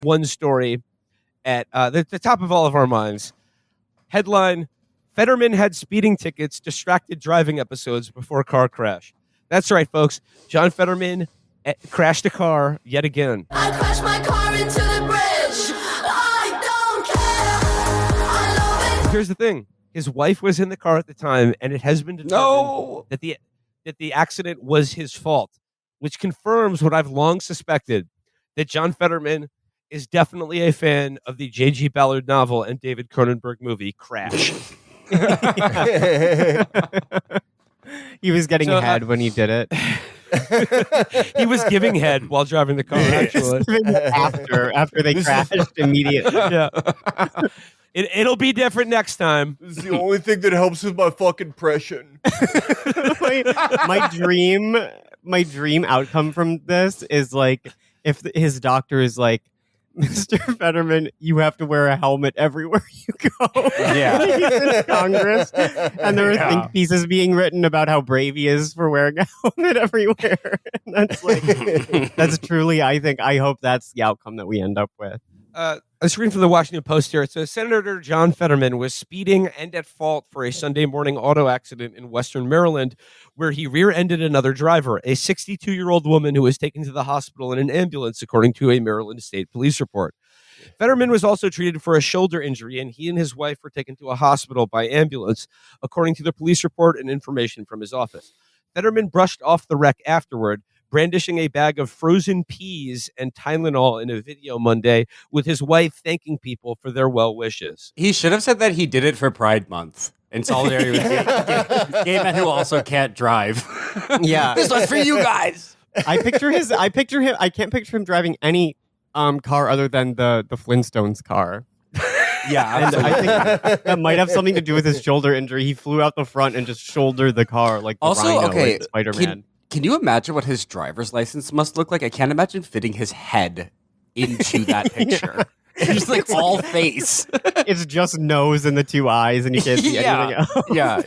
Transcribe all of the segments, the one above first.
one story at the top of all of our minds. Headline: Fetterman had speeding tickets, distracted driving episodes before car crash. That's right, folks. John Fetterman crashed a car yet again. I crashed my car into the bridge. I don't care. I love it. Here's the thing. His wife was in the car at the time, and it has been determined that the accident was his fault, which confirms what I've long suspected, that John Fetterman is definitely a fan of the J.G. Ballard novel and David Cronenberg movie Crash. He was getting head when he did it. He was giving head while driving the car, actually. after they crashed immediately. Yeah. It'll be different next time. This is the only thing that helps with my fucking impression. my dream outcome from this is like if his doctor is like, Mr. Fetterman, you have to wear a helmet everywhere you go. Yeah. He's in Congress, and there are think pieces being written about how brave he is for wearing a helmet everywhere. And that's like, that's truly, I hope that's the outcome that we end up with. A screen from the Washington Post here. It says Senator John Fetterman was speeding and at fault for a Sunday morning auto accident in Western Maryland, where he rear-ended another driver, a 62-year-old woman who was taken to the hospital in an ambulance, according to a Maryland State Police report. Fetterman was also treated for a shoulder injury, and he and his wife were taken to a hospital by ambulance, according to the police report and information from his office. Fetterman brushed off the wreck afterward, brandishing a bag of frozen peas and Tylenol in a video Monday, with his wife thanking people for their well wishes. He should have said that he did it for Pride Month in solidarity with gay men who also can't drive. Yeah. This was for you guys. I can't picture him driving any car other than the Flintstones car. Yeah, and I think that might have something to do with his shoulder injury. He flew out the front and just shouldered the car like the Rhino in Spider-Man. Can you imagine what his driver's license must look like? I can't imagine fitting his head into that picture. It's just like all face. It's just nose and the two eyes, and you can't see anything else. Yeah.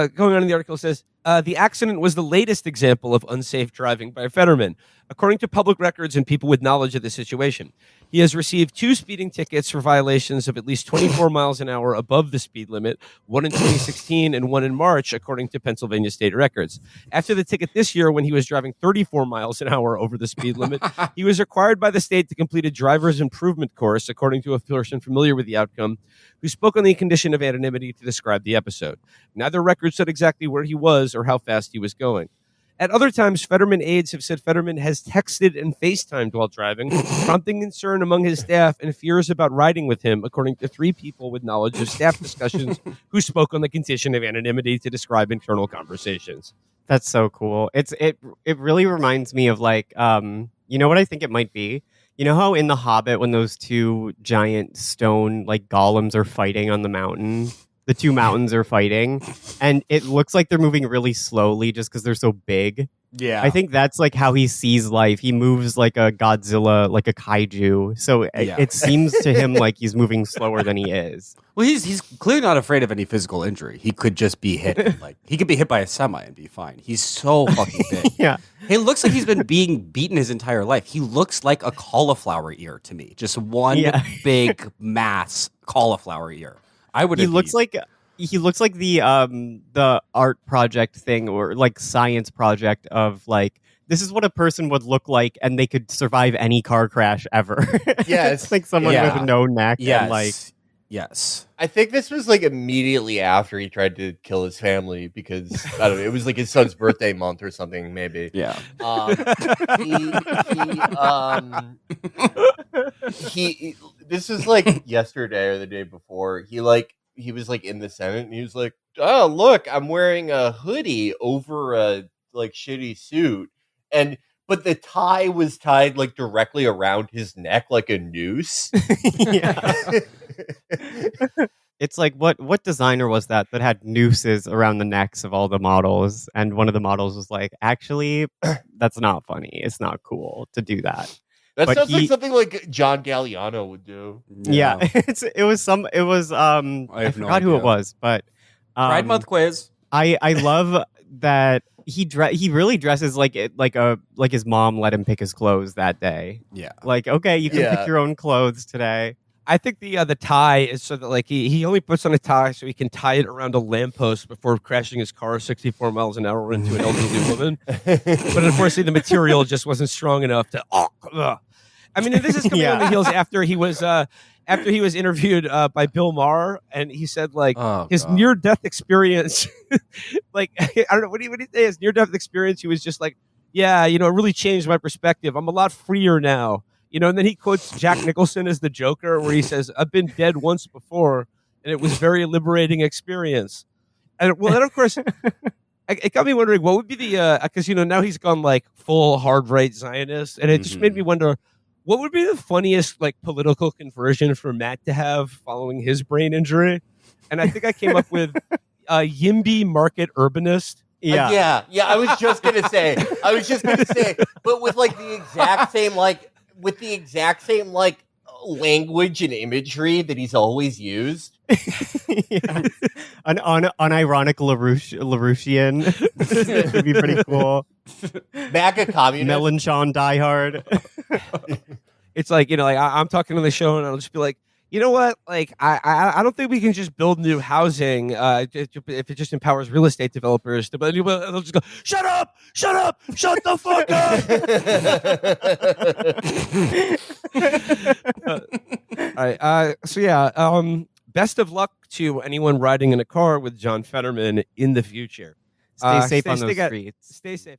Going on in the article, it says, the accident was the latest example of unsafe driving by Fetterman, according to public records and people with knowledge of the situation. He has received 2 speeding tickets for violations of at least 24 miles an hour above the speed limit, one in 2016 and one in March, according to Pennsylvania state records. After the ticket this year, when he was driving 34 miles an hour over the speed limit, he was required by the state to complete a driver's improvement course, according to a person familiar with the outcome, who spoke on the condition of anonymity to describe the episode. Neither record said exactly where he was or how fast he was going. At other times, Fetterman aides have said Fetterman has texted and FaceTimed while driving, prompting concern among his staff and fears about riding with him, according to 3 people with knowledge of staff discussions who spoke on the condition of anonymity to describe internal conversations. That's so cool. It really reminds me of like, you know what I think it might be? You know how in The Hobbit, when those 2 giant stone like golems are fighting on the mountain? The 2 mountains are fighting, and it looks like they're moving really slowly just because they're so big. Yeah. I think that's like how he sees life. He moves like a Godzilla, like a kaiju. So it seems to him like he's moving slower than he is. Well, he's clearly not afraid of any physical injury. He could just be hit. He could be hit by a semi and be fine. He's so fucking big. Yeah. He looks like he's been being beaten his entire life. He looks like a cauliflower ear to me. Just one big mass cauliflower ear. He looks like the art project thing or like science project of like, this is what a person would look like and they could survive any car crash ever. Yes. It's like someone with no neck. Yes. And like, yes. I think this was like immediately after he tried to kill his family because I don't know, it was like his son's birthday month or something, maybe. Yeah. He this is like yesterday or the day before. He was like in the Senate and he was like, "Oh, look, I'm wearing a hoodie over a like shitty suit." But the tie was tied like directly around his neck like a noose. It's like what designer was that had nooses around the necks of all the models, and one of the models was like, "Actually, that's not funny. It's not cool to do that." That sounds like something like John Galliano would do. Yeah, I forgot who it was, but Pride Month quiz. I love that he really dresses like his mom let him pick his clothes that day. Yeah. Like, okay, you can Yeah. pick your own clothes today. I think the tie is so that like he only puts on a tie so he can tie it around a lamppost before crashing his car 64 miles an hour into an elderly woman. But unfortunately, the material just wasn't strong enough to. I mean, and this is coming on the heels after he was interviewed by Bill Maher, and he said like Oh, his God. near-death experience, like I don't know what do you say? His near-death experience, he was just like, yeah, it really changed my perspective. I'm a lot freer now. And then he quotes Jack Nicholson as the Joker, where he says, "I've been dead once before, and it was a very liberating experience." And well, then of course, it got me wondering what would be the because now he's gone like full hard right Zionist, and it just made me wonder what would be the funniest like political conversion for Matt to have following his brain injury. And I think I came up with Yimby market urbanist. Yeah. I was just gonna say, but with like the exact same language and imagery that he's always used. Yeah. An unironic LaRouchian would be pretty cool. MAGA communist. Melanchon diehard. It's like I'm talking on the show, and I'll just be like, you know what? Like, I don't think we can just build new housing if it just empowers real estate developers. But they'll just go, shut up, shut the fuck up. All right. So yeah. Best of luck to anyone riding in a car with John Fetterman in the future. Stay safe on those stay streets. Stay safe.